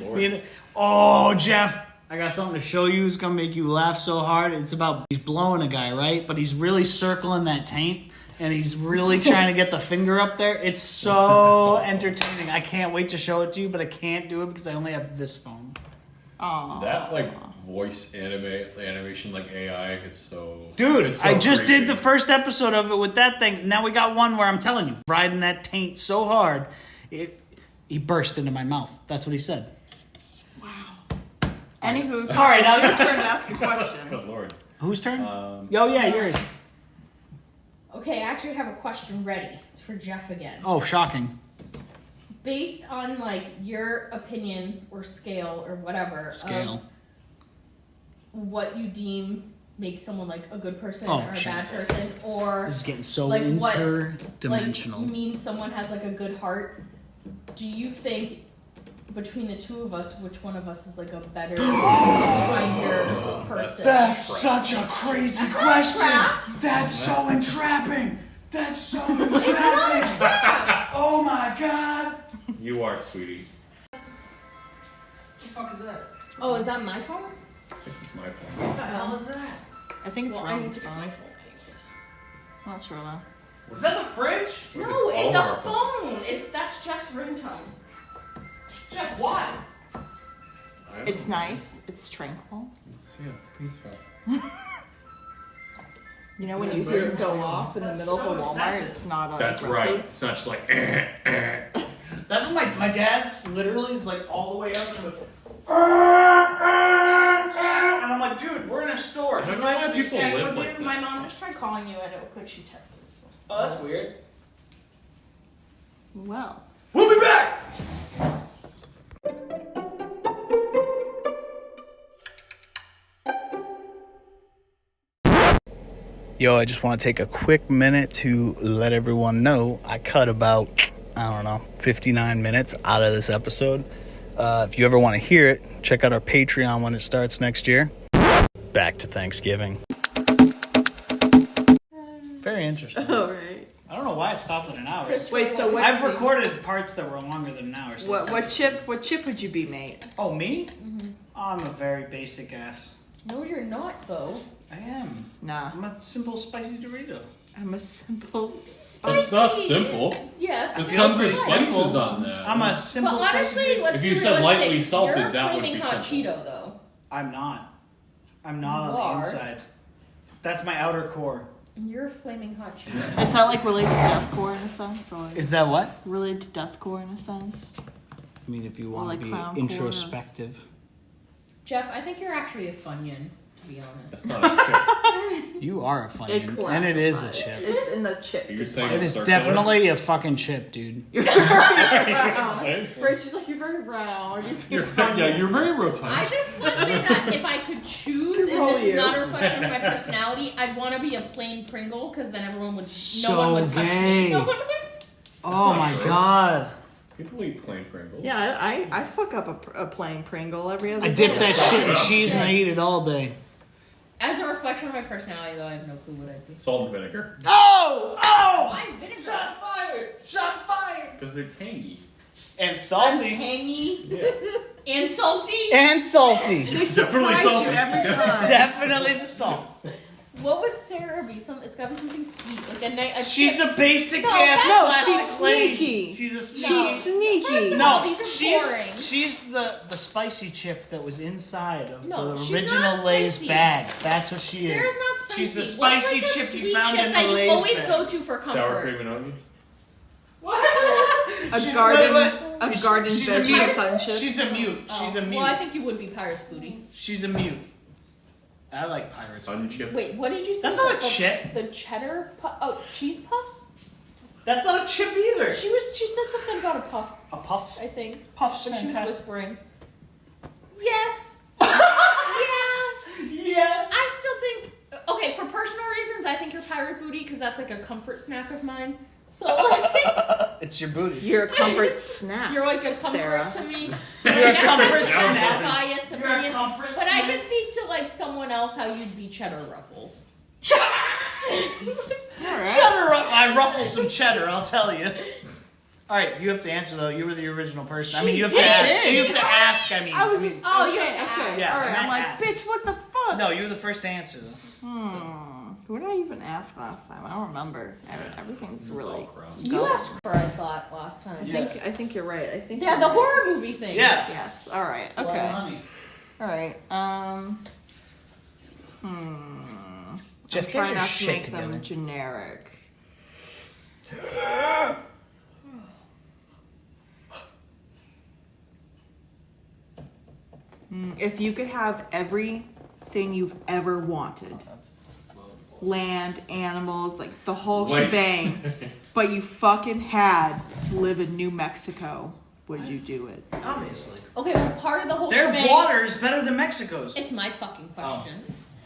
Lord. Oh, Jeff, I got something to show you. It's going to make you laugh so hard. It's about, he's blowing a guy, right? But he's really circling that taint, and he's really trying to get the finger up there. It's so entertaining. I can't wait to show it to you, but I can't do it because I only have this phone. Aww. That like voice animation like AI, it's so... Dude, it's so I just creepy. did the first episode of it with that thing. Now we got one where I'm telling you, riding that taint so hard, he burst into my mouth. That's what he said. Anywho, All right, now it's your turn to ask a question. Good Lord. Whose turn? Yours. Okay, I actually have a question ready. It's for Jeff again. Oh, shocking. Based on like your opinion or scale or whatever, Scale. what you deem makes someone like a good person Oh, or a bad Jesus. person, or This is getting so like what interdimensional. like means someone has like a good heart. Do you think between the two of us, which one of us is like a better, kinder person? That's such a crazy question. That's so entrapping. That's so entrapping. Oh my god. You are, sweetie. What the fuck is that? Oh, is that my phone? I think it's my phone. What the hell is that? I think it's Well, I wrong. need to get my phone anyways. Not sure though. Is that the fridge? No, all it's of a our phones. phone. That's Jeff's ringtone. Jeff, why? I don't It's know. nice. It's tranquil. It's peaceful. You know when you hear it go off in the middle of a Walmart, it's not That's aggressive. right. It's not just like, That's what my dad's literally is like all the way up and with. And I'm like, dude, we're in a store. I don't know might why be people sick live with like you. that. My mom just tried calling you and it looked like she texted. So. Oh, that's weird. Well, We'll be back. Yo, I just want to take a quick minute to let everyone know I cut about, 59 minutes out of this episode. If you ever want to hear it, check out our Patreon when it starts next year. Back to Thanksgiving. Very interesting. all right. I don't know why I stopped at an hour. Wait, so what? I've recorded parts that were longer than an hour. So What chip would you be, mate? Oh, me? Oh, I'm a very basic ass. No, you're not though. I am. Nah, I'm a simple spicy Dorito. I'm a simple. it's not simple. Yes. There's it's tons of spicy. spices on that. I'm a simple But honestly, spicy. let's If be you said realistic. lightly salted, You're a that would flaming be hot simple. Cheeto though. I'm not. I'm not You on the are. inside. That's my outer core. You're a flaming hot Cheeto. Is that like related to deathcore in a sense, or Is that what? related to deathcore in a sense? I mean, if you want like to be clowncore. introspective. Jeff, I think you're actually a Funyun, to be honest. That's not a chip. You are a funny, and it is a chip. It's in the chip. You're saying It it's is circular? definitely a fucking chip, dude. Saying? Right, she's like, you're very round. You're you're very rotund. I just want to say that if I could choose, and Control this you. is not a reflection of my personality, I'd want to be a plain Pringle because then everyone would, no So one would touch gay. me. No one would. Oh not my true. god. People eat plain Pringles. Yeah, I fuck up a plain Pringle every other I day. dip that shit in cheese and I eat it all day. As a reflection of my personality, though, I have no clue what I'd be. Salt and vinegar. Oh! Why vinegar? Shots fired! Shots fired! Because they're tangy. And I'm salty. tangy Yeah. and salty. And salty. They Definitely surprise salty. you every time. Definitely the salt. What would Sarah be? It's got to be something sweet, like a She's chip. a basic No, ass no, plastic she's lady. sneaky. She's a She's sneaky. First of Sneaky. all, No, these are boring. she's the spicy chip that was inside of No, the she's original not Lay's spicy. bag. That's what she Sarah's is. not spicy. She's the What's spicy like a chip sweet you found chip in that the you Lay's always bag. go to for comfort. Sour cream and onion. A She's- garden, wait, a She's- garden she's a veggie mute. sun chip. She's a mute. She's a mute. Well, I think you would be Pirate's Booty. She's a mute. I like pirates. Sun chip. Wait, what did you say? That's not a The- chip. The cheddar cheese puffs? That's not a chip either. She said something about a puff, A puff. I think. Puff's But she was fantastic. whispering. Yes. Yeah. Yes. I still think, okay, for personal reasons, I think you're Pirate Booty because that's like a comfort snack of mine. So like, It's your booty. You're a comfort snack. you're like a comfort Sarah. to me. You're a I guess comfort that's just snack. a biased You're a opinion. comfort But I snack. can see to like someone else how you'd be cheddar ruffles. Cheddar, I ruffle some cheddar, I'll tell you. All right, you have to answer though. You were the original person. I mean, you have to ask. You have to ask. I mean, I was I mean, just Oh, you have to ask. Yeah, All right, I I'm like, asked. bitch, what the fuck? no, you were the first to answer though. Who did I even ask last time? I don't remember. Everything's really. You asked her, I thought, last time. Yeah. I think you're right. I think. Yeah, you're the right. horror movie thing. Yeah. Yes. All right. Well, Okay. honey. All right. Jeff, I'm trying get your not to shit make together. them generic. If you could have everything you've ever wanted, land, animals, like the whole Wait. shebang, but you fucking had to live in New Mexico, would you do it? Obviously, Okay, well, part of the whole their shebang. water is better than Mexico's. It's my fucking question.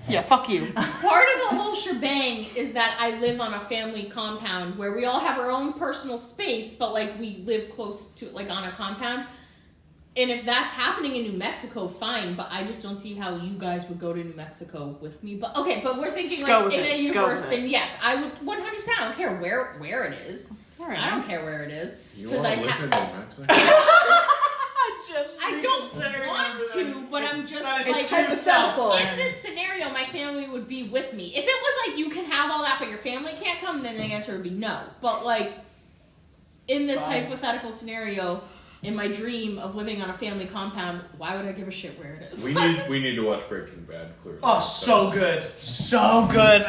Yeah, fuck you. Part of the whole shebang is that I live on a family compound where we all have our own personal space, but like we live close to like on a compound. And if that's happening in New Mexico, fine, but I just don't see how you guys would go to New Mexico with me. But okay, but we're thinking Just go like with in it. a Just go universe, with it. then yes, I would 100%. I don't care where it is. All right. I don't care where it is You because want I to live in ha- New Mexico? I don't want to, but I'm just That is like too hypothetical. in this scenario, my family would be with me. If it was like you can have all that, but your family can't come, then the answer would be no. But like in this Fine. hypothetical scenario, in my dream of living on a family compound, why would I give a shit where it is? We need to watch Breaking Bad. Clearly. Oh, so good, so good.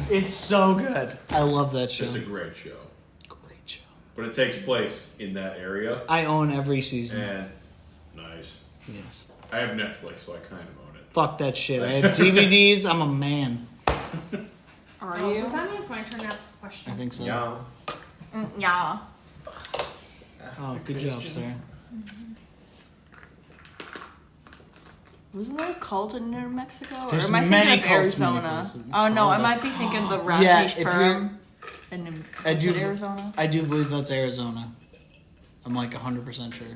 It's so good. I love that show. It's a great show, Great show. but it takes place in that area. I own every season. And nice. Yes. I have Netflix, so I kind of own it. Fuck that shit. I have DVDs. I'm a man. Are Oh, you? does that mean it's my turn to ask a question? I think so. Yeah. Yeah. Oh, good job, Sarah. Wasn't there a cult in New Mexico? There's or am I many thinking of cults in Arizona? Mexico. Oh no, I Oh, might be thinking of the Yeah, Rajneesh if Perm in New I do- Arizona. I do believe that's Arizona. I'm like 100% sure.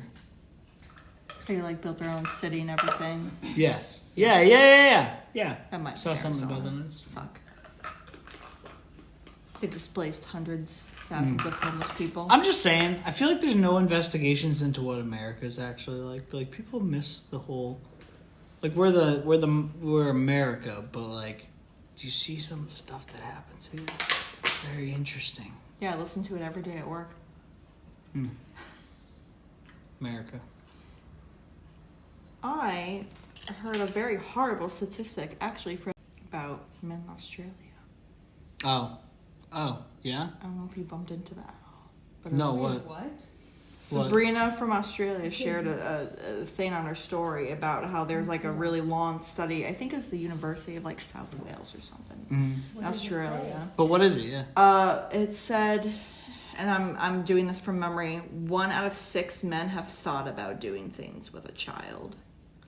They like built their own city and everything. Yes. Yeah. That might Saw be something about Arizona. that. Fuck. They displaced hundreds, thousands of homeless people. I'm just saying, I feel like there's no investigations into what America's actually like. Like people miss the whole, like we're America, but like, do you see some of the stuff that happens here? Very interesting. Yeah, I listen to it every day at work. America. I heard a very horrible statistic actually about men in Australia. Oh, yeah? I don't know if you bumped into that at all. But it No, was- what? Sabrina from Australia shared a thing on her story about how there's like a really long study. I think it was the University of like South Wales or something in Australia. But what is it? Yeah. It said, and I'm doing this from memory, 1 out of 6 men have thought about doing things with a child.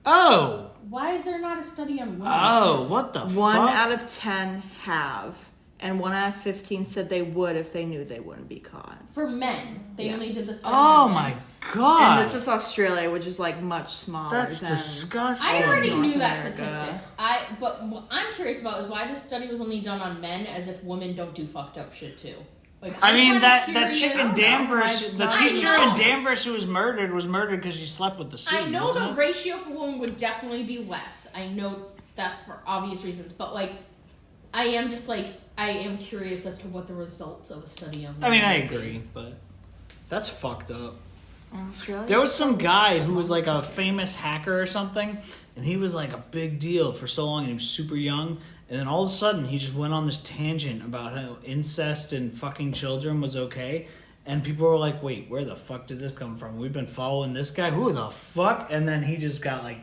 Oh! Why is there not a study on women? Oh, what the 1 fuck? out of 10 have. And 1 out of 15 said they would if they knew they wouldn't be caught. For men, they Yes. only did the study. Oh on men. my god. And this is Australia, which is like much smaller That's than... disgusting. I already North knew that America. statistic. But what I'm curious about is why this study was only done on men, as if women don't do fucked up shit too. Like, I I'm mean, kinda that curious- chick in Danvers, just the not- teacher I know. in Danvers who was murdered because she slept with the I student. know wasn't the it? ratio for women would definitely be less. I know that for obvious reasons, but like, I am curious as to what the results of a study on. I mean, I women would be. agree, but that's fucked up. Australia? There was some guy who was like a famous hacker or something, and he was like a big deal for so long, and he was super young, and then all of a sudden he just went on this tangent about how incest and fucking children was okay, and people were like, wait, where the fuck did this come from? We've been following this guy, who the fuck? And then he just got like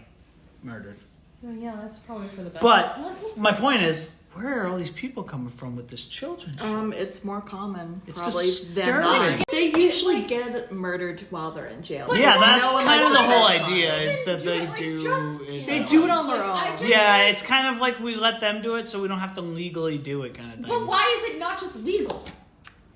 murdered. Well, yeah, that's probably for the best. But Let's- my point is, where are all these people coming from with this children shit? It's more common, It's probably, than disturbing. not. They usually get murdered while they're in jail. Yeah, No that's one kind of lets the them whole have fun. idea is that they Like, do. just- They do it on their I own. just- Yeah, it's kind of like we let them do it so we don't have to legally do it kind of thing. But why is it not just legal?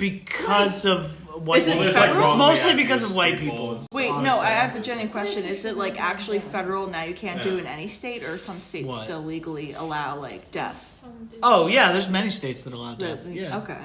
because of white Is it people. federal? It's mostly because of white people. Wait, no, honestly. I have a genuine question. Is it like actually federal now you can't do in any state, or some states What? still legally allow like death? Oh yeah, there's many states that allow death. That- Yeah. Okay.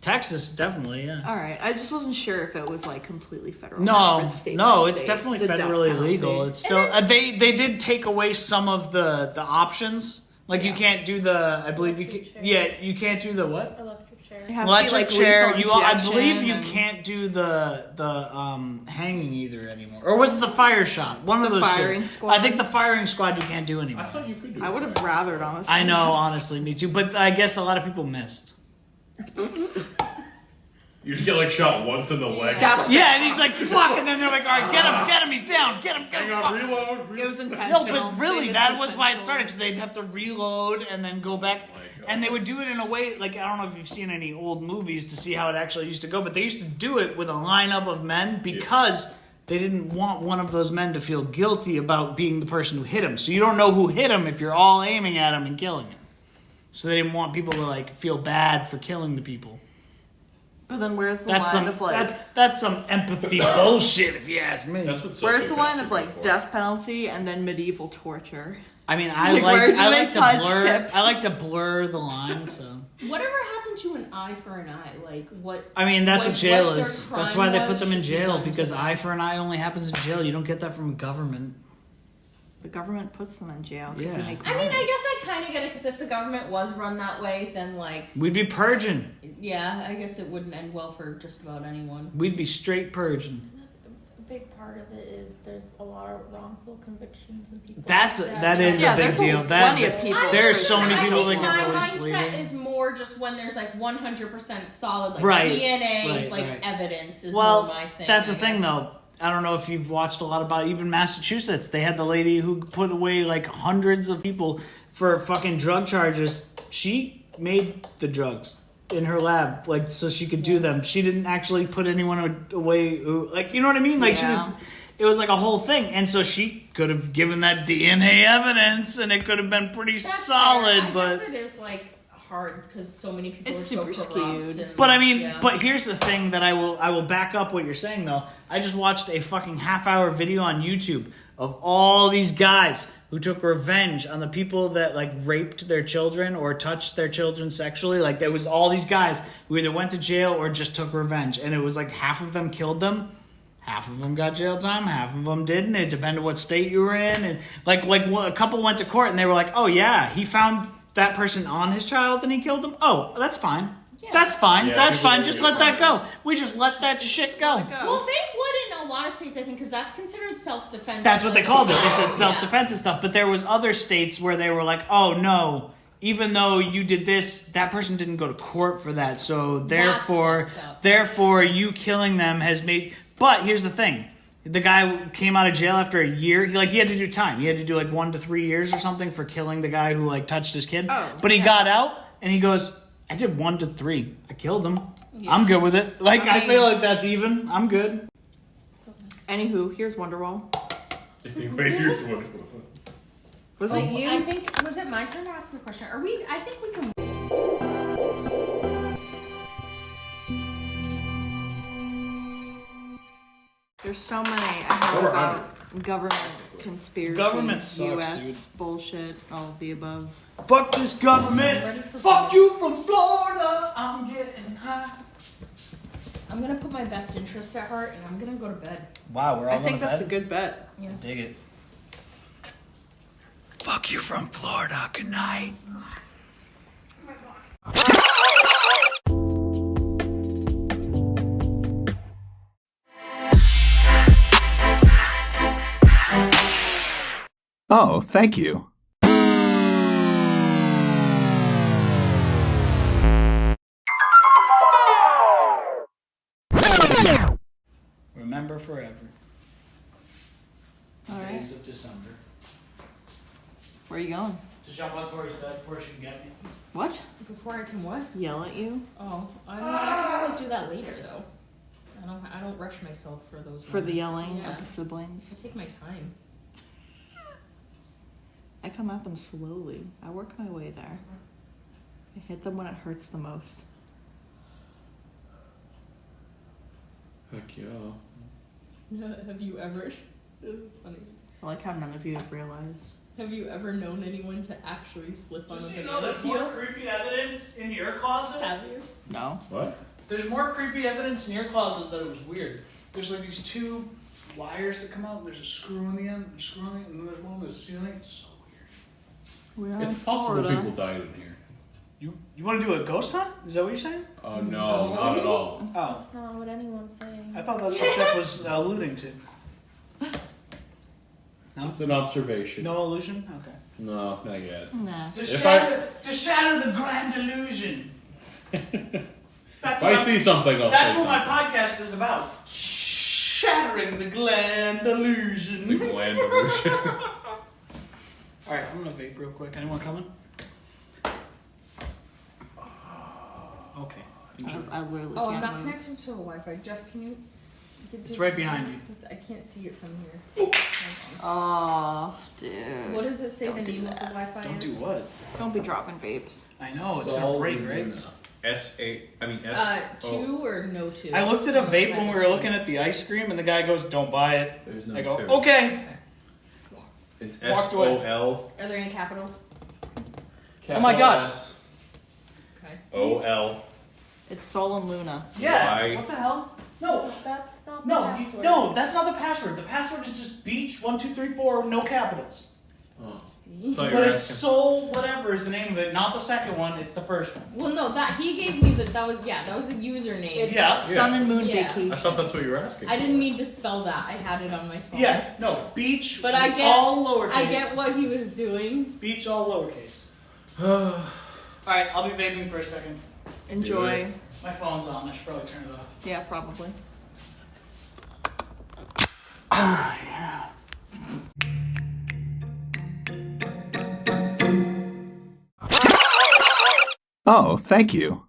Texas, definitely, yeah. All right. I just wasn't sure if it was like completely federal. No, Different state no, by it's state, definitely the death federally penalty. legal. It's still they did take away some of the options. Like you can't do the I believe you can, you can't do the what? Electric chair. It has Electric to be, like, chair. lethal I injection believe you and- can't do the hanging either anymore. Or was it the fire shot? One of The those firing two. squad? I think the firing squad you can't do anymore. You could do I would have rathered, honestly. I know, honestly, me too. But I guess a lot of people missed. You just get like shot once in the leg. That's Yeah, and he's like, fuck, and then they're like, all right, get him, he's down, get him, Hang fuck. on, reload. It was No, intentional. but They really, missed that was why it intentionally. started, because they'd have to reload and then go back. And they would do it in a way, like, I don't know if you've seen any old movies to see how it actually used to go, but they used to do it with a lineup of men because they didn't want one of those men to feel guilty about being the person who hit him. So you don't know who hit him if you're all aiming at him and killing him. So they didn't want people to, like, feel bad for killing the people. But then where's the That's line some of like? that's some empathy bullshit, if you ask me. That's what Where's the line sociopaths of are like for. death penalty and then medieval torture? I mean, I Like, where do I they like to touch blur. tips? I like to blur the line. So Whatever happened to an eye for an eye? Like what? I mean, that's like, what jail what their is. crime That's why they put was them in should be jail done to because them. eye for an eye only happens in jail. You don't get that from government. The government puts them in jail because Yeah. they make I money. mean, I guess I kind of get it because if the government was run that way, then like, We'd be purging. yeah, I guess it wouldn't end well for just about anyone. We'd be straight purging. A big part of it is there's a lot of wrongful convictions and people. That is Yeah, a big there's deal. plenty of people. There's so I many think people that my get released mindset later. is more just when there's like 100% solid like Right, DNA right. evidence is Well, more my thing. that's the I thing guess. though. I don't know if you've watched a lot about even Massachusetts. They had the lady who put away like hundreds of people for fucking drug charges. She made the drugs in her lab, like so she could do them. She didn't actually put anyone away who, like, you know what I mean? Like she was. Yeah. It was like a whole thing, and so she could have given that DNA evidence, and it could have been pretty That's solid. fair. I But guess it is like hard because so many people It's are so super corrupt. skewed. And, But I mean, yeah. but here's the thing that I will back up what you're saying though. I just watched a fucking half-hour video on YouTube of all these guys who took revenge on the people that like raped their children or touched their children sexually. Like there was all these guys who either went to jail or just took revenge, and it was like half of them killed them. Half of them got jail time, half of them didn't. It depended what state you were in, and like a couple went to court and they were like, "Oh yeah, he found that person on his child and he killed them. Oh, that's fine. That's fine. Yeah, That's people fine. are Just really let that go. We just let that shit go." Well, they would in a lot of states, I think, because that's considered self-defense. That's what they called it. They said Yeah. self-defense and stuff. But there was other states where they were like, "Oh no, even though you did this, that person didn't go to court for that. So therefore, fucked up. you killing them has made." But here's the thing. The guy came out of jail after a year. He had to do time. He had to do like 1 to 3 years or something for killing the guy who like touched his kid. Oh, but he got out and he goes, "I did 1 to 3. I killed him. I'm good with it. Like I feel like that's even. I'm good." Anywho, here's Wonderwall. Anyway, here's what. Was it you? I think, was it my turn to ask a question? I think we can... There's so many I heard Over about government conspiracy, Government sucks, U.S. bullshit, all of the above. Fuck this government. Ready for Fuck you from Florida. I'm getting high. I'm going to put my best interest at heart, and I'm going to go to bed. Wow, we're all I think that's a good bet. Dig it. Fuck you from Florida. Good night. Oh, thank you. Remember forever. All right. Days of December. Where are you going? To jump on Tori's bed before she can get me. What? Before I can what? Yell at you? Oh, I can always do that later, though. I don't rush myself for those For the moments. yelling Yeah. of the siblings? I take my time. I come at them slowly. I work my way there. I hit them when it hurts the most. Heck yeah. Have you ever? Funny. I like how none of you have realized. Have you ever known anyone to actually slip on a Just so you banana know, there's more peel? creepy evidence in your closet. Have you? No. What? There's more creepy evidence in your closet that it was weird. There's like these two wires that come out, and there's a screw on the end, and a screw on the end, and then there's one on the ceiling. It's so weird. We are in It's possible Florida. people died in here. You want to do a ghost hunt? Is that what you're saying? Oh, no, not at all. Oh, That's not what anyone's saying. I thought that's what Jeff was alluding to. No? Just an observation. No illusion? Okay. No, not yet. Nah. To If shatter the grand illusion. That's If I see something, I'll That's say what my something. podcast is about. Shattering the grand illusion. The gland illusion. Alright, I'm gonna vape real quick. Anyone coming? Okay. Enjoy. I literally Oh, I'm can't not move. connected to a Wi-Fi. Jeff, can you? It's right behind you. I can't see it from here. Oh, dude. What does it say Don't the do name of that. the Wi-Fi Don't is? do what? Don't be dropping vapes. I know, it's gonna break, right? Two or no two? I looked at a vape when we were looking at the ice cream, and the guy goes, "Don't buy it." There's no I go, two. "Okay." It's Walked away. SOL. Are there any capitals? Oh my God. S Okay. OL. It's Sol and Luna. Yeah. Why? What the hell? No. That's not the No, password. no, that's not the password. The password is just beach 1234, no capitals. Oh. Thought you But were it's asking. Soul whatever is the name of it, not the second one. It's the first one. Well, no, that he gave me that was a username. It's Yeah. Sun and Moon Yeah. Vacation. I thought that's what you were asking. I didn't need to spell that. I had it on my phone. Yeah, no, beach. But I get all lowercase. I get what he was doing. Beach all lowercase. All right, I'll be vaping for a second. Enjoy. My phone's on. I should probably turn it off. Yeah, probably. Yeah. Oh, thank you.